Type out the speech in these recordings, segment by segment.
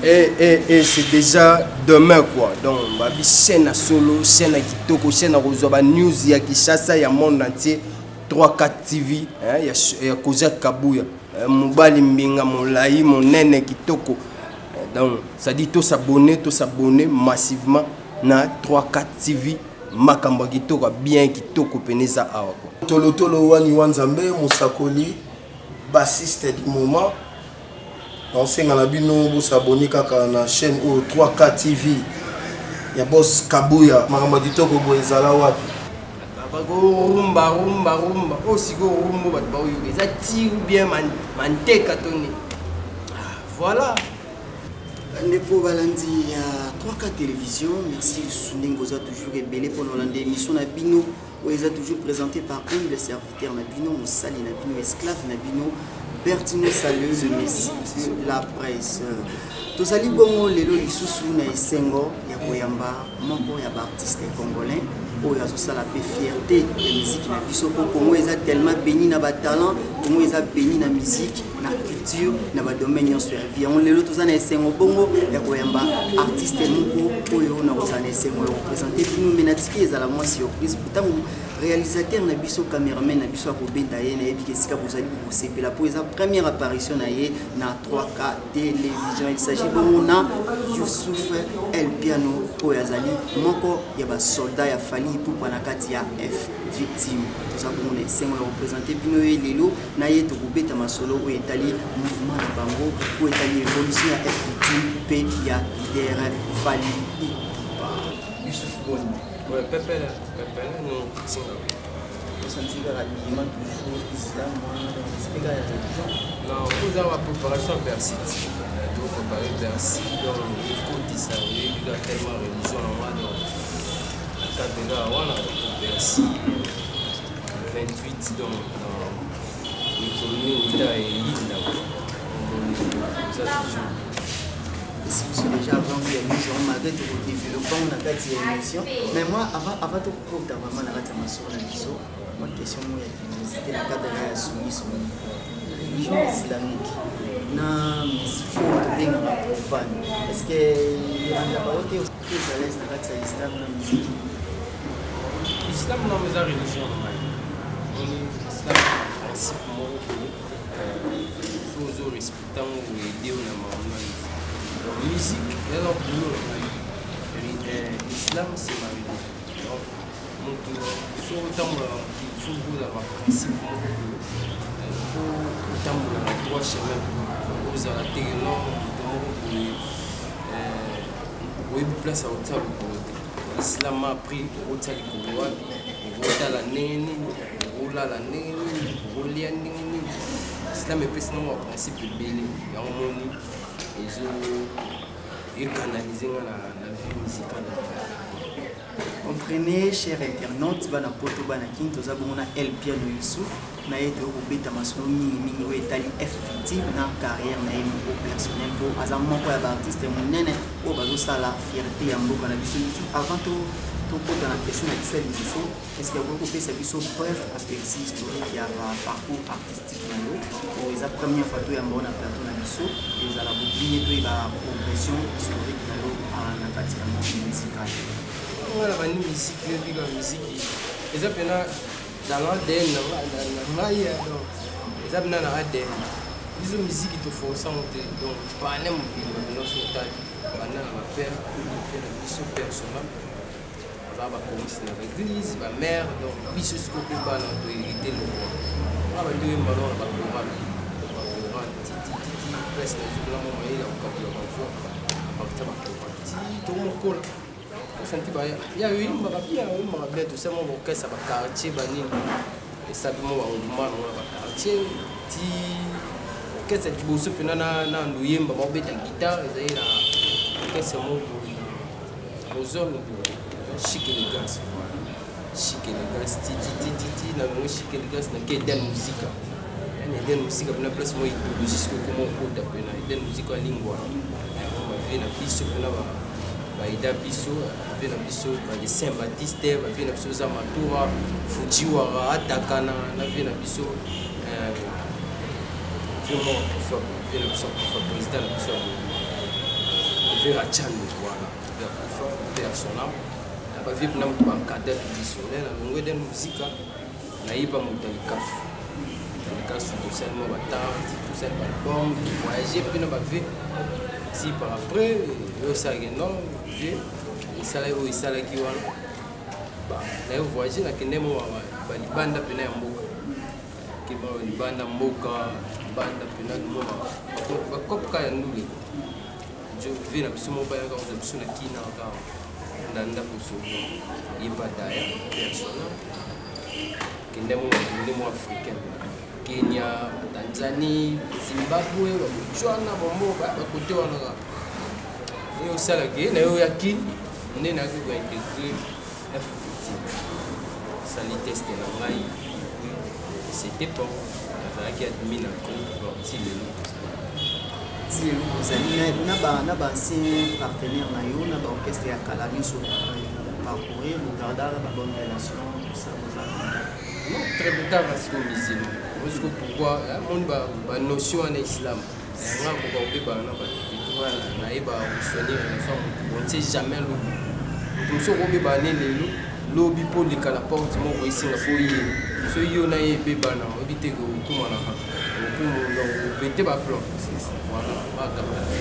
Et c'est déjà demain quoi. Donc, ma vie scène à solo, scène à Kitoko, scène à Rozoba News, il y a Kishasa, il y a monde entier, 3-4 TV, il y a Kozak Kabouya, Moubali Mbinga, mon Laï, mon Nene Kitoko. Donc, ça dit tous s'abonner massivement na 3-4 TV, Makamba Kitoko, bien Kitoko, Peneza Awa. Tolo Wani Wanzambe, Moussakoli, bassiste du moment. On sait à vous s'abonner à la chaîne 3K TV. Il y a boss Kabouya, Maramadito Gobo Ezala Wapi. Rumba. Oh, si go rumba, ça tire bien manté katoni. Voilà. Nepo Balandi, il y a 3K Télévision. Merci Sounding Goza toujours ébélé pour nos émission Nabino. Où ils ont toujours présenté par un des serviteurs Nabino, Moussali Nabino, esclave Nabino. Bertino Saleuse Messi, la presse. Tous les bons lelo lisusu na esengo ya koyamba moko ya artiste congolais oyo azosala pe fierté ya musique na biso po Congo eza tellement béni na ba talent, Congo eza béni na musique, na culture, na ba domaine nyonso ya vie. On lelo tous na esengo bongo ya koyamba artiste moko oyo na kozana esengo ya représenter bino menatiki ezala moi surprise pourtant réalisateur na biso cameraman na biso akobenda ye na yebiki esika bozali kosepela po eza première apparition na ye na 3K télévision. Il s'agit bongo na Youssouf El Piano oyo azali moko ya ba soldat ya fali pour na kati ya F victime. Tout ça bongo na esengo ya représenter bino ye lelo na ye tokobeta masolo oyo etali mouvement na bango oyo etali évolution ya F victime pe ya leader Fali Youssouf Boni. Ouais, Pepe, nous vous sentez que l'aliment toujours islam, expliquez la religion. Non, vous avez la préparation vers City. Donc, préparer vers City, donc, il faut distinguer, il y a tellement de religion en moi, donc, la carte de là, on a vers City, 28, donc, dans l'économie, il y a l'île là-bas. Vous avez toujours. Si vous êtes déjà avant l'émission, malgré tout le développement, on a fait l'émission. Mais moi, avant tout, pour vraiment la rater ma soeur, moi, question, c'était la carte de la religion islamique. Non, mais il faut bien profane. Est-ce que la parole est très à l'aise dans l'islam, dans la musique? L'islam, non, mais la religion, l'islam, principe, il faut respecter ou aider ou la musique, alors l'islam c'est ma religion. Donc, sur le temps, il faut avoir un principe. Il faut avoir un droit chemin pour la terre, pour place à hauteur de l'islam a pris au hauteur du Coran, au la nene, au la nene, au liané. L'islam est plus un principe belé, il y a un moni. Et canaliser la vie musicale. Comprenez, chers internautes, bana poto bana king toza bongo na El Piano Youssouf na yeto kobeta masolo mingi oyo etali effective na carrière na ye moko personnel po aza moko ya baartiste monene oyo bazosala fierté ya mboka na biso. Avant tokota na question na biso ya liboso, est-ce que vous kopesa biso bref aperçu historique ya parcours artistique na yo oyo eza première fois to ya mbona plateau na biso ezala bobine to eba progression historique na yo na kati ya monde musical? Voilà, la musique, la musique. Les appels dans l'ADN, les appels dans l'ADN. Les musiques qui te font ça, donc, pas n'importe qui, mais non, c'est ta, pas n'importe père, fait la mission personnelle. On va commencer dans l'église, ma mère, donc, puis ce qu'on peut pas dans hériter le roi. On va dire, on va pouvoir titi, presque, je vais la montrer, on va pouvoir voir, on va pouvoir tout mon col. Il y a eu une bien tout ça, mon orchestre, ça va quartier, et ça va quartier, orchestre, tu bosses, puis on a un guitare, et l'orchestre, mon zone, chic élégance, titi, la chic élégance, la quai de musique. Il y a des musiques à la place, moi, il y a jusqu'au comment on peut taper, il y a des musiques à lingua. On va faire la piste, Baïda Bisso, Bisso, les Saint-Baptiste, Bisso Zamatora, Fujiwara, Atakana, Bisso, président vers Achan, voilà, vers Kufa, vers son âme. Il y a vu un cadre traditionnel, on a une musique, on a eu pas mon télécaf. Télécaf, tout seulement, tout seulement, album, voyager, puis on a vu. Si par après, il y a ça qui est non, il s'est là, il s'est là qui va. Là, vous voyagez, là, il y a des bandes de pénal moka. Qui va des bandes moka, bandes de pénal moka. Comme quand il y a nous, je vais la personne mobile quand je suis là qui n'a pas d'anda pour sauver. Il n'y a pas d'ailleurs, personne. Qui n'est pas africain. Kenya, Tanzanie, Zimbabwe, Botswana, Botswana, côté on a. Et au Salagé, on a qui, on est intégré FFT. Ça les teste la maille. C'était bon. Il y a qui admire la compte, si vous avez un ancien partenaire, un orchestre à Calami sur parcourir, vous gardez la bonne relation, tout ça, vous avez. Non, très bien, parce que musulman. Parce que pourquoi on a une notion en islam. On ne sait jamais l'eau. Nous sommes l'eau pour les calaportes, moi, ici, la foyer. Ce qui est bébé, on dit que vous voilà,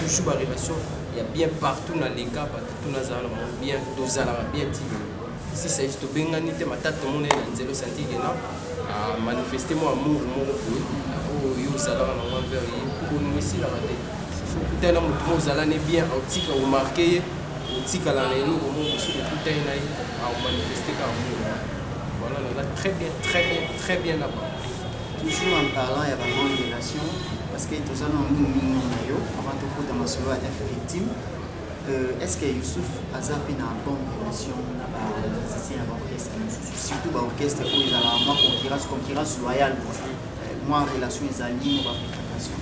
toujours la relation, il y a bien partout dans les cas, partout dans les gens, bien dosé, bien timide. Si c'est juste bien gagné, ma tante, tout le monde est dans le senti à manifester mon amour, mon amour, au salon, envers pour nous ici, la raté. Tout un homme, nous allons bien, au tic, au marqué, au tic à l'année, nous, au monde, sur le tout un à manifester comme amour. Voilà, on a très bien là-bas. Toujours en parlant, il y a vraiment une relation, parce que tous en ont mis avant tout dans ma solo à victime. Est-ce que Youssouf a une bonne relation avec les musiciens à l'orchestre, surtout à l'orchestre où ils ont une concurrence loyale? Moi, en relation, ils ont une fréquentation.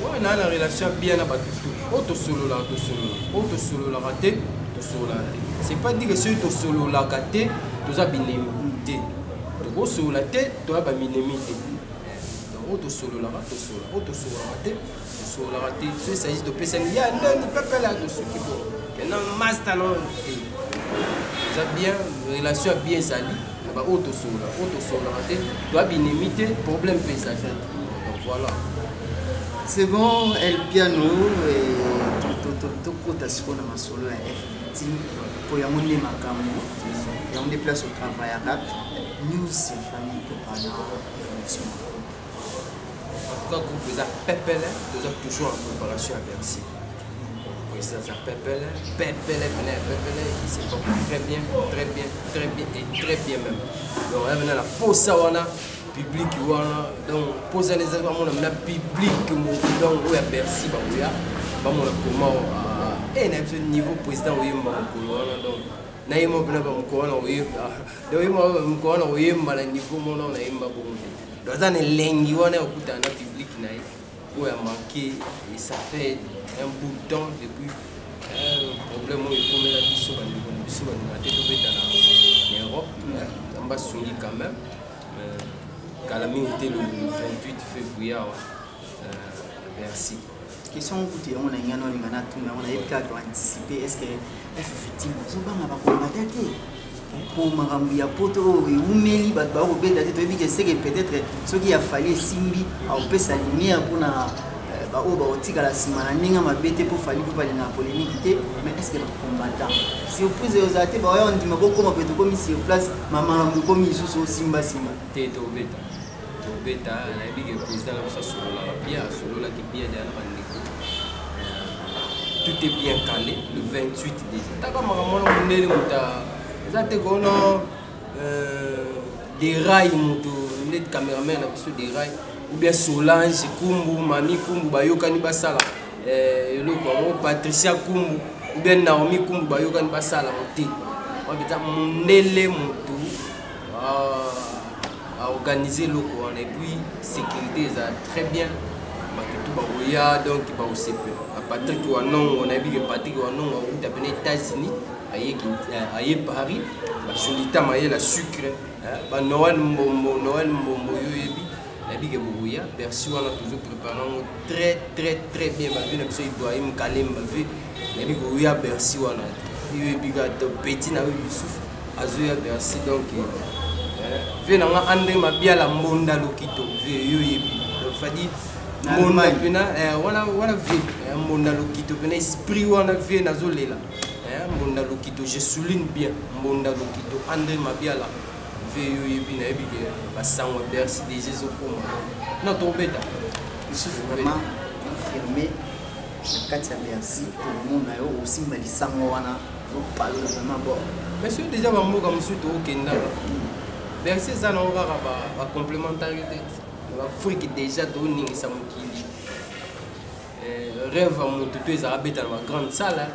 Oui, on a une relation bien avec tout. Autre solo la raté, c'est pas dire que si tu solo la raté, tu as bien limité. Tu as solo la tête, tu as bien limité. Autre solo la raté, autre solo la raté. Il s'agit de personnes, il y a un peu là dessus qui bon. Non, master non. Ça bien, relation bien salie. Autre solo la raté, tu as bien limité, problème paysage. Donc voilà. C'est bon, El Piano et tout cotation dans ma solo à F pour y avoir des macamons, il y a des places au travail à 4 news c'est famille pour parler de en tout cas, groupe des Pépele, nous sommes toujours en préparation à Bercy. Ça Pépele, c'est très bien même. Donc, on a la pause public, donc poser les événements, on a public, donc où il y a Bercy, il y a comment et un niveau président où il y a donc naïmo bna ba mkoona uyimba do yimo mkoona uyimba la nikumo na unaimba bonde dozane lengi wana ukutana public naye où a manqué et ça fait un bout de temps depuis problème où il faut mettre biso ba tete beta na Europe on va souligner quand même Calami était le 28 février merci. Question que on a anticipé, est-ce que effectivement vous avez pour Marambi à Poto et Oumeli, peut-être ce qui a fallu Simbi à opérer sa lumière pour la la semaine ma bête pour fallu pour parler la polémique, mais est-ce que le combattant si vous posez aux athées, on dit comment peut comme ici sur place, maman comme ils sont Simba Simba. Beta, la big président sur la bien, sur la qui bien tout est bien calé le 28 déjà. T'as comme des rails, des caméramans des rails, ou bien Solange, Kumbu, Mami Kumbu, Bayokani Basala, Patricia Kumbu, ou bien Naomi Kumbu, Bayokani Basala, on va à organiser le coin et puis sécurité ça très bien donc il va aussi à Patrick ou non on a vu que Patrick ou non on a venu aux États-Unis à Paris la Jolita maille la sucre Noël Momo Noël Momo yoyebi et nabi ke boya Bercy on a toujours préparé très bien ba vu na biso Ibrahim Kalemba vu nabi boya Bercy on a eu biga to petit na Youssouf azoya Bercy donc vu na nga André Mabiala Mbonda Lokito vu yo yebi fadi Mbonda pena wana vu Mbonda Lokito pena esprit wana vu na zolela Mbonda Lokito je souligne bien Mbonda Lokito André Mabiala yo yebi na yebi ke basangwa Bercy déjà zokoma non tombeta Youssouf vraiment confirmé Katia Bercy tout le monde a aussi malisango wana parler vraiment bon monsieur déjà ba mboka monsieur to okenda Bercy ça na ora ba complémentarité ba fruit déjà to ningisa mokili rêve mon tout ezara beta na grande salle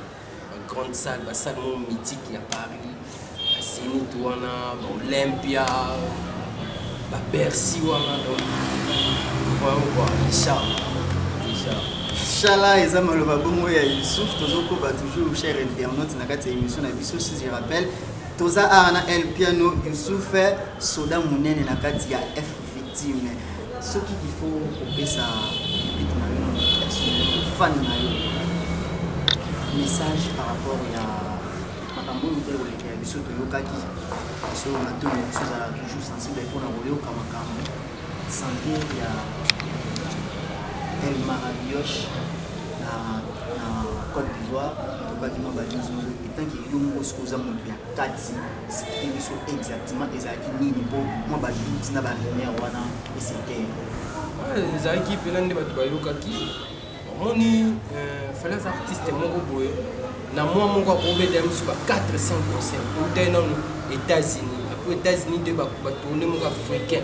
ba salle mythique à Paris Zénith wana Olympia ba Bercy wana donc voilà Inch'Allah eza maloba bongo ya Youssouf tozoko ba toujours cher internaute na kati ya émission na biso si je rappelle toza ana El Piano Youssouf soda munene na kati ya F victime ce qu'il faut kopesa bit na yo personnel fan na yo message par rapport à makambo ngelo ya biso toyokaki biso na to biso za toujours sensible pour na koyoka makambo santé ya El Maravillage na Côte d'Ivoire tokaki mabadizo tant que yo mosko za moto ya kati c'est biso exactement ezaki nini po mabadizo na ba lumière wana et c'était ezaki pena nde bato bayokaki omoni fallait artiste moko boye na moi moko akobeta biso ba 4-5% ou non États-Unis après États-Unis de ba tourner moko africain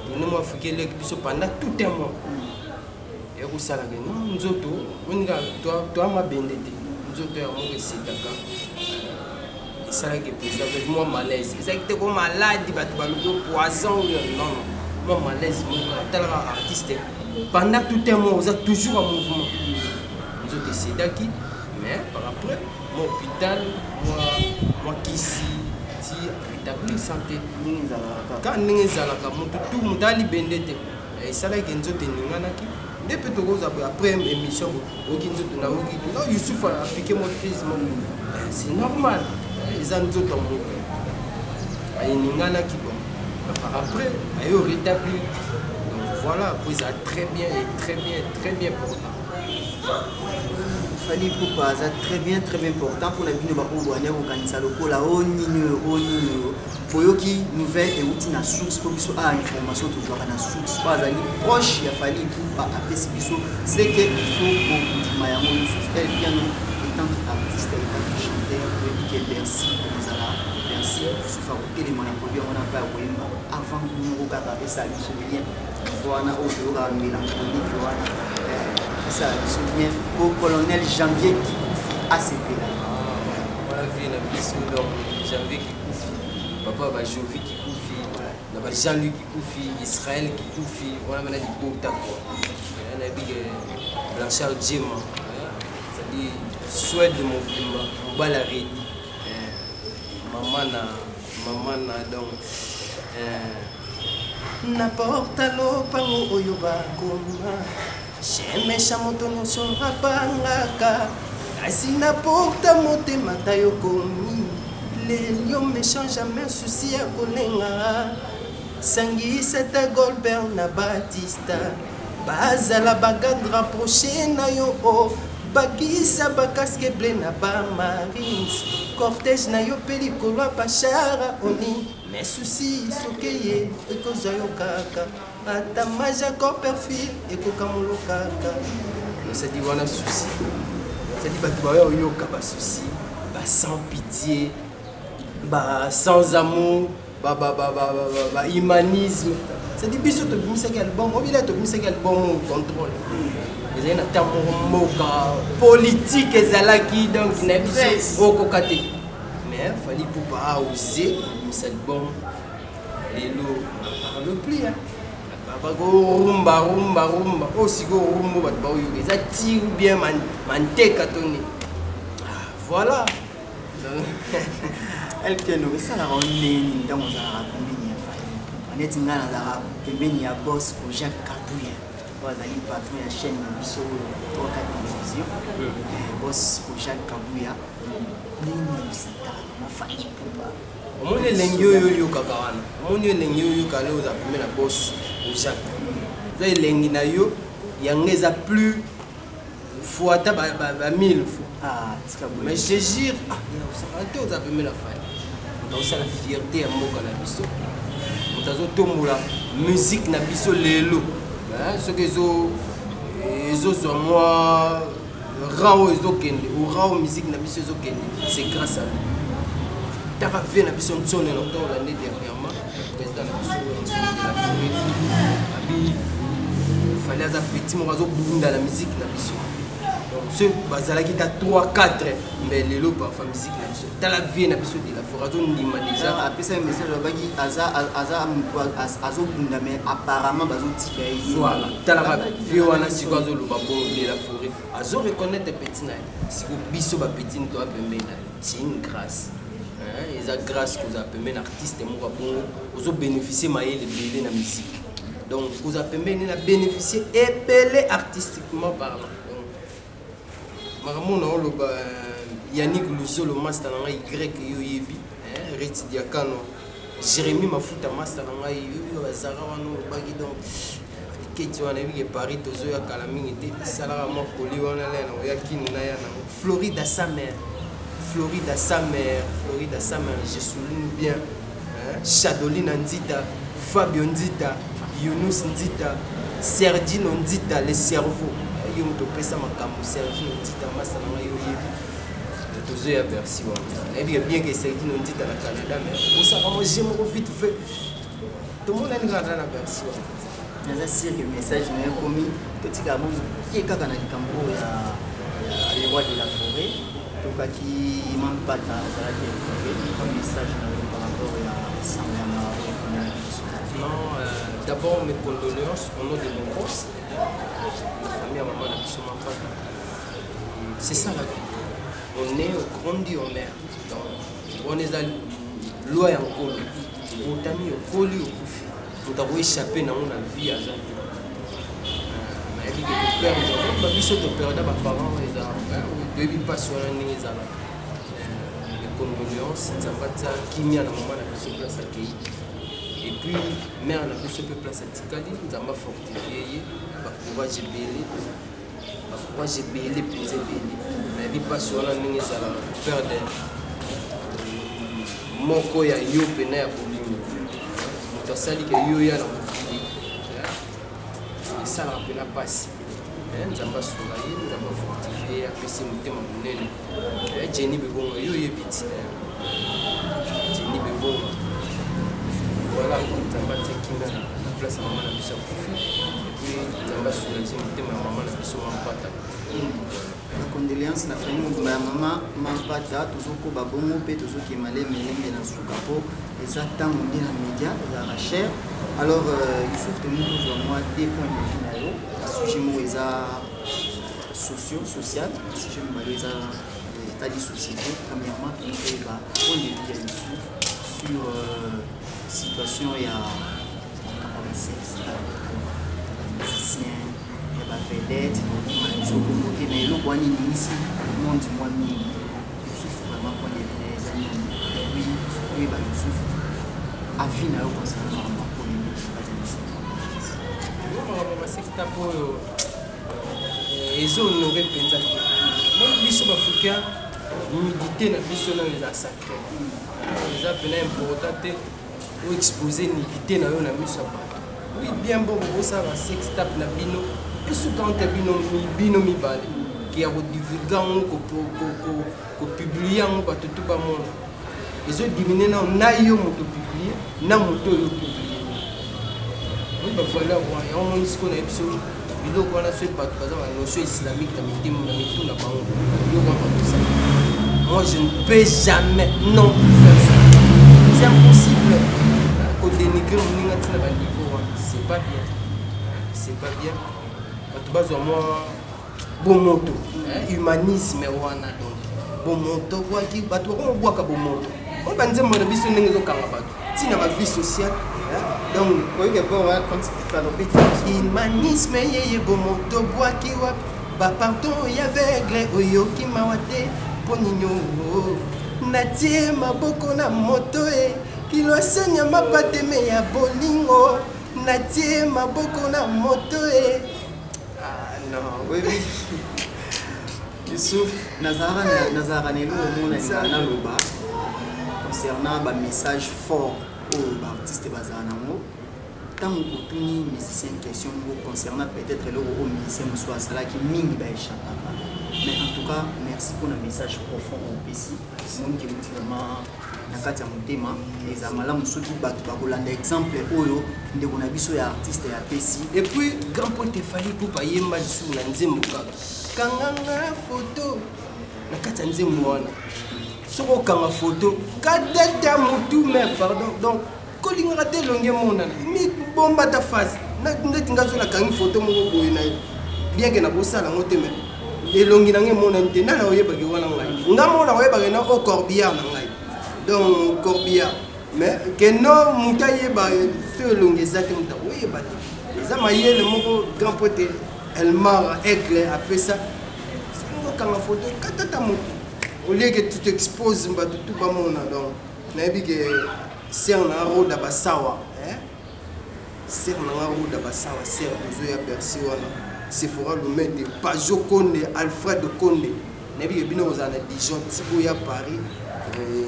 tourner moko africain lek biso pendant tout un mois et ko sala ke non nzoto oninga to mabende te nzoto ya moko setaka sala ke pesa avec moi malaise exacte ko malade bato ba lo poison non moi malaise moko tel artiste pendant tout un mois vous êtes toujours en mouvement nzoto setaki mais par après mon hôpital moi kisi ti rétablir santé quand ningezalaka mutu tout mutali bendete et ça là que nzoto ninganaki depuis tout après émission oki nzoto na oki non Youssouf a appliqué mon fils c'est normal les ans nzoto mo ay ninganaki bon par après ayo rétablir donc voilà vous a très bien portant fali poupa ça très bien important pour la bino ba kongwana ko kanisa lokola onino boyoki nouvelle et outil na source pour biso a information toujours na source pas ali proche ya fali poupa apesi biso c'est que il faut beaucoup mayango Youssouf El Piano étant artiste et chanteur que Bercy Mozala Bercy Youssouf a côté les monacolia on a pas koyemba avant nous kaka pesa biso bien voilà au bureau mélancolique voilà ça se souvient au colonel Janvier qui ACP. Voilà, vu la mission donc Janvier qui koufi, papa va Jovi qui koufi, là Jean-Luc qui koufi, Israël qui koufi, voilà maintenant du beau tac quoi. On a dit Blanchard Djema, c'est-à-dire souhait de mon balaré. Maman na donc n'importe l'eau pango oyoba koma. J'aime chamoto nyonso rapangaka kasi na porta motema tayo komi lelio méchant jamais souci ya kolenga sangisa ta Goldberg na Batista bazala bagande rapproché na yo bakisa bakaske blé na ba Marines cortège na yo pe likolo bachara oni mais souci sokeye ekozwa yo kaka ata majako perfil ekokamolo kaka c'est dit wana souci c'est dit bato bayo yoka ba souci ba sans pitié ba sans amour ba humanisme c'est dit biso to bimisaki album obila to bimisaki album contrôle ezali na ntango mboka politique ezalaki donc na biso okokate mais fali poupa oser bimisa album lelo parle plus hein rumba aussi go rumba bat ba yo eza ti ou bien manteka toni voilà El Piano ça la ronne ndango za combien ya fali On est dans la pembeni ya boss ko Jacques Kabouya. Wazali patron ya chaîne biso 3 télévision. Boss ko Jacques Kabouya. Nini sita na failli pour Omoni elengi oyo kaka wana. Omoni elengi oyo kala oza pembeni na boss ko Jacques. Zo elengi na yo yanga eza plus fois ta ba 1000 fois. Ah, mais je jure, on a pembeni na faille. Donc c'est la fierté ya mboka na biso. Mutazo tombola musique na biso lelo. Ce que zo sur moi rao ezokende ou rao musique na biso ezokende, c'est grâce à lui. Tara vie na biso ntsone na temps l'année dernièrement, président na biso de la Floride. Abi fallait à petit mo bazo bunda la musique na biso. Donc ce bazalaki ta 3 4 mais lelo parfois musique na biso. Dans la vie na biso de la Floride on ndima déjà après ça message baki azo bunda mais apparemment bazo tika yi. Voilà, dans la vie wana siko azo loba bon de la Floride. Azo reconnaître petit na siko biso ba petit to apembe na. C'est une grâce. Ils ont grâce que vous avez un artiste et vous avez bénéficié de la musique. Donc vous avez bénéficié et artistiquement parlant. Donc, Yannick Lusso, le master Y, Reti Diakano, Jérémy Mafuta, master Zara, donc Paris, Tozo, Kalaming, Salara Mokoli, Floride à sa mère. Floride à sa mère, je souligne bien. Chadoline Ndita, Fabio Ndita, Younous Ndita, Sergine Ndita, le cerveau. Yo me topé ça ma camu, Sergine Ndita, Massalama Yoyebi. Tous eux à Bercy. Et bien que Sergine Ndita na Canada, mais pour ça, moi j'aime vite fait. Tout le monde a une grande à Bercy. Mais c'est sûr que le message n'est pas commis. Petit gamin qui est Kakana du Cambo, les rois de la forêt. Donc, qui manque pas de un message par rapport à ça. Non, d'abord mes condoléances au nom de mon boss, la famille à maman n'a pas. C'est ça la vie. On est grandi, on meurt. Donc, on est à l'eau et en col. On t'a mis au col et au couffé. On t'a échappé dans la vie à Jean. Mais il y a des pères, ils ont perdu leurs parents, ils ont eu pas sur un nez. Les condoléances, ça va être qui mis à la maman la place à Kéi. Et puis, mère n'a plus place à Tikali, nous avons fortifié, pour j'ai belé, pour j'ai belé, puis j'ai belé. Mais il pas sur un nez, ça va perdre. Mon co ya yo pena ya bolimo. Muto sali ke yo ya na mokili. Et ça la pena passe. Nzamba sura ye, nzamba fortifié, apesi mutema munene. Jenny Bebongo yo yebiti. Jenny Bebongo. Voilà, nzamba tekinga na place ya maman na biso kufi. Et puis nzamba sura ye mutema ya maman na biso mampata. La condoléance na famille de ma maman mampata tozoko babongo pe tozoki maleme na sukapo exactement on dit dans les médias la recherche. Alors il souffre de nous toujours moi des points de vue na yo sujet mo eza social si je me balise état de société premièrement il y a point de vue sur situation il y a sexe musicien vedette, mais le point ici, le monde du monde, je souffre vraiment pour les vrais amis. Oui, je souffre. À vie, là, on pense vraiment pour les oui, bien bon, ça va sextape na bino. Et ce quand tu bino mi balé, qui a divulgué, qui publié, qui tout le monde. Ils ont diminué, naïo moto publié, na moto publié. Oui, bah voilà, on dit qu'on a besoin. Il doit qu'on a fait par exemple la notion islamique, la moi je ne peux jamais non faire ça. C'est impossible. Quand dénigrer mon niveau, c'est pas bien. C'est pas bien. Moi, bon moto, humanisme wana donc. Bon moto, quoi qui, on voit que bon moto. On va dire mon avis sur les autres camarades. Si dans ma vie sociale, Donc, oui, d'abord, comme tu parles humanisme yeye bomoto bwakiwa baparton y'aveugle oyo kimawate poninyo natie maboko na moto e kilosenya mapateme ya bolingo natie maboko na moto e. Ah non, oui, oui. Youssouf, Nazara Nelo, na loba concernant un message fort aux artistes bazanamo. Tant que les musiciens question concernant peut-être le musicien soit cela qui ming ba échappa. Mais en tout cas, merci pour le message profond au PC. Monde qui vraiment nakati ya mutema eza malamu soki bato bakolanda exemple oyo ndeko na biso ya artiste ya PC. Et puis grand point fallait pour pa yemba su na nzembo kaka kanganga photo nakati ya nzembo wana soko kanga photo kadata mutu mais pardon donc kolinga te longe mona mi bomba ta face na ndeti ngazo la kangi photo moko boye na bien que na bosala ngote mais elongi nange mona nte nana oyeba ke wana ngai ngamona oyeba ke na o corbillard na ngai donc corbillard mais que non muta yeba fe longi zaki muta oyeba te eza mayele moko grand pote Elmar Aigle après ça c'est kanga photo katata mutu au lieu que tu t'exposes mbatu tout ba mona donc na yebi ke ser na roda basawa ser na roda basawa ser bezo ya Bercy wana Sephora Lumende Pajo Konde Alfred Konde na yebi ke bino ozana Dijon Tibo ya Paris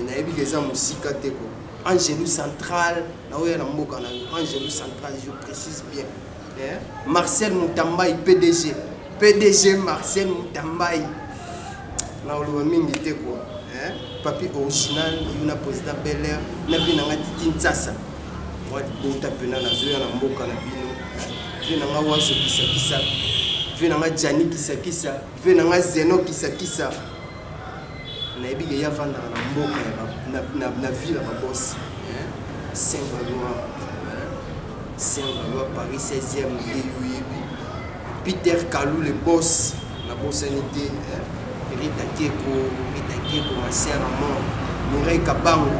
na yebi ke za musika te ko Angelou Central na oya na mboka na Angelou Central je précise bien Marcel Moutambaï PDG Marcel Moutambaï na oloba mingi te ko papi original yuna président Bel Air na bina ngati Tintsasa moi bota pena na zoya na mboka na bino vina nga waso kisa vina nga Jani kisa vina nga Zeno kisa na ebige ya vanda na mboka na ville ba boss Saint-Valois Paris 16e Peter Kalou le boss la bossanité Rita Keko ma sœur à mort Mireille Kabango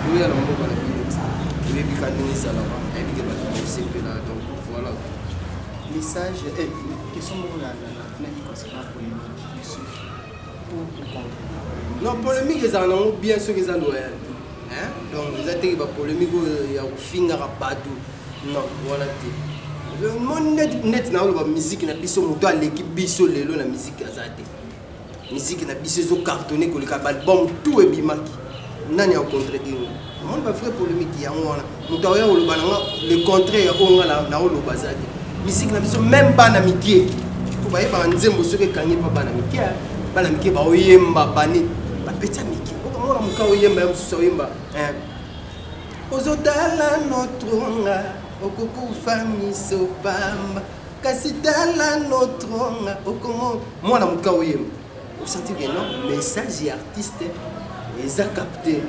nous y a l'amour dans la minute je vais piquer ça là-bas et puis donc voilà message question pour la concernant polémique non polémique ils en ont bien sûr qu'ils en loyal donc ils ont été polémique il y a au finger à Badou non voilà te net na la musique na biso moto à l'équipe biso lelo la musique azate musique na biso zo cartonné ko le album tout et bimaki nani a contredire mon ba frère polémique ya ngona moto ya oloba le contraire onga na oloba zate musique na biso même pas na mikie ko ba yeba nzembo soke kangi pa bana mikie ba oyemba bani ba peta mikie ko mona muka oyemba ya mususa oyemba ozotala notronga okukufa miso pamba kasi tala notronga okomo mwana muka oyemba vous sentez que non message artiste eza capté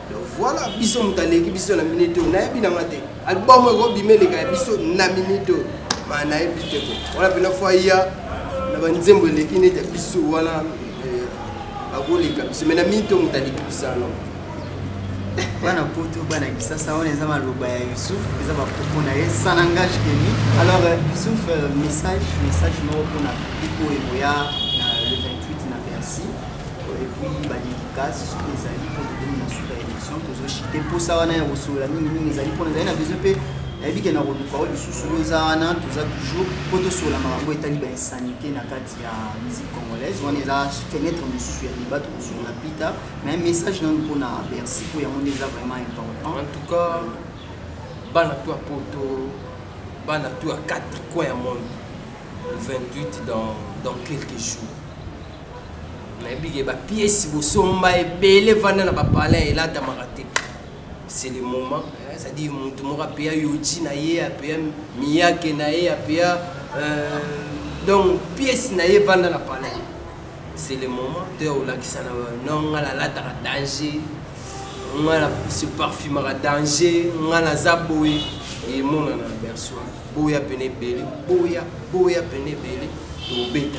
donc voilà biso mutaleki biso na minute na yebi na ngate album ko bimeleka biso na minute mana yebi te ko wala pena fois ya na banzembo leki ne ta biso wala agoleka biso mais na minute mutaleki biso non bana poto bana kisasa on eza maloba ya Youssouf eza ba propos na ye sans langage keni alors Youssouf message no pona iko eboya le 28 na Bercy et puis ba dédicace sur les alliés pour donner la super émission pour chiter pour ça wana ya osola mingi ezali pour na besoin pe na biki na rodu parole sous za wana tuza toujours poto sur la marango etali ba insanité na kati ya musique congolaise on eza fenêtre mususu ya libato sur la pita mais un message non pour na Bercy pour ya monde eza vraiment important en tout cas bana toi poto bana toi 4 coins à monde le 28 dans quelques jours na bigi ba pièce bosomba ebele vanda na ba palais là ta maraté c'est le moment ça dit mutu mora pia yoji na ye apia miyake na ye apia donc pièce na ye vanda na palais c'est le moment de olakisa na non ngala la ta danger ngala se parfumer à danger ngala zaboui et mona na berso boya pene beli boya pene beli to beta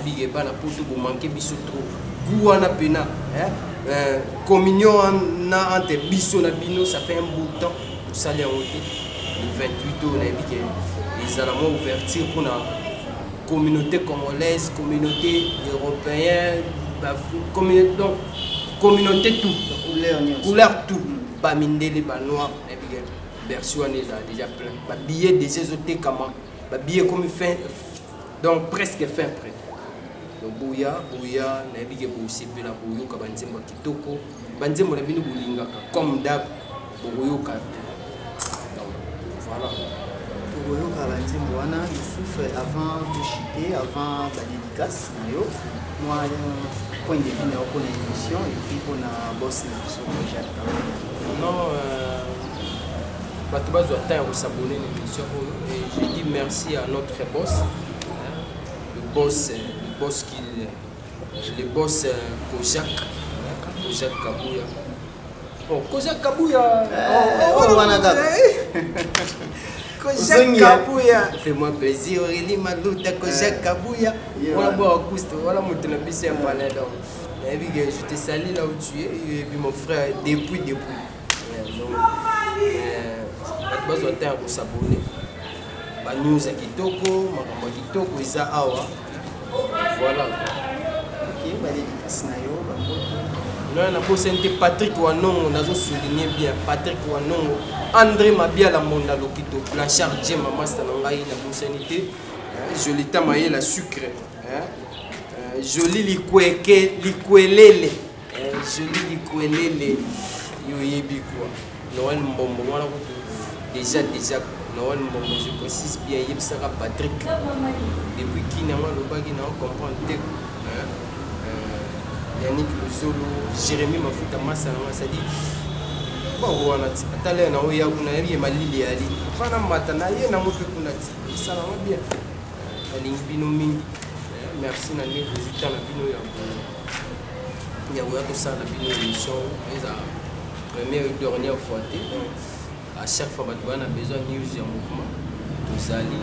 bige bana poto bo manquer biso trop gouana pena communion na entre biso na bino ça fait un bout de temps tosali yango te le 28 oyo nayebi ke ezala mwa ouverture mpona communauté congolaise, communauté européenne, donc communauté tout, couleur tout, ba mindele, ba noir, et puis version déjà plein, ba billet des autres comment, ba billet comme fin, donc presque fin prêt. Donc bouya, na bi ke bosi pe la bouyo ka banzemba kitoko, banzemba na bino bolinga comme d'hab, bouyo ka. Donc voilà. Avant de chuter, avant la dédicace, moi, point de vue pour l'émission et puis pour la boss sur le projet. Non, je dois s'abonner à l'émission et je dis merci à notre boss, le boss Kojak Kabouya. Oh, Kojak Kabouya! Kojak Kabouya, fais-moi plaisir, Aurélie Malouta, Kojak Kabouya. Voilà, bon, Auguste, voilà mon télévision un palais d'or. Je te salue là où tu es, et puis mon frère, depuis. Donc, je dois s'abonner. La news à Kitoko, ma Kitoko, Isa Awa. Voilà. Ok, bah, non, on a Patrick Wanon, on a souligné bien Patrick Wanon, André Mabia la Monda Lokito, Blanchard Djema Master Nangaï la Boussanité, Joli Tamaye la sucre, Joli Likweke, Likwelele, Joli Likwelele, Yoyebi quoi. Noël Mbombo, voilà déjà, Noël Mbombo, je précise bien, il y a Patrick, depuis qui n'a pas le bague, il n'a pas compris. Yannick Luzolo, Jérémy Mafuta Massa, ça dit bon, on a talé na oya kuna yeli malili ali. Fana matana ye na moto kuna ti. Ça va bien. Ali bino mingi. Merci na les résultats na bino ya. Ya oya to ça na bino émission, eza première et dernière fois té. À chaque fois on a besoin de news ya mouvement. Tozali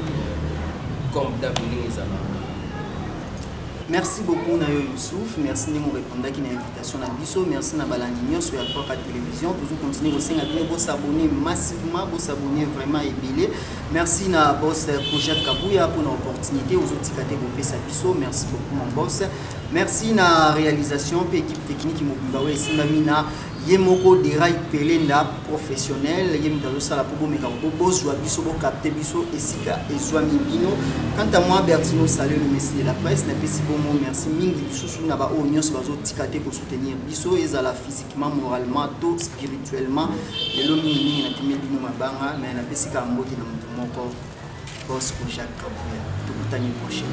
comme d'avenir ezala. Merci beaucoup Nayo Youssouf, merci de mon répondre qui une invitation à Bisso, merci à Balanignon sur la télévision, toujours continuer à s'abonner massivement, pour s'abonner vraiment et billet. Merci à boss Projet Kabouya pour l'opportunité aux autres catégories à Bisso, merci beaucoup mon boss. Merci à la réalisation et l'équipe technique Mokubawe et Simamina. Yemoko Derail Pelenda professionnel, Yemdalo Sala Pobo Mekabobo, Zouabiso, Capte Biso, Esika et Zouamibino. Quant à moi, Bertino, salut le messie de la presse, n'a pas si bon mot, merci Mingi, Biso, Naba, Onion, Bazo, Tikate pour soutenir Biso, et Zala physiquement, moralement, tout spirituellement, et l'homme Mingi, n'a pas mis Bino Mabanga, mais n'a pas si Kambo qui n'a pas mon corps, Boss Kojak Kabouya, tout l'année prochaine.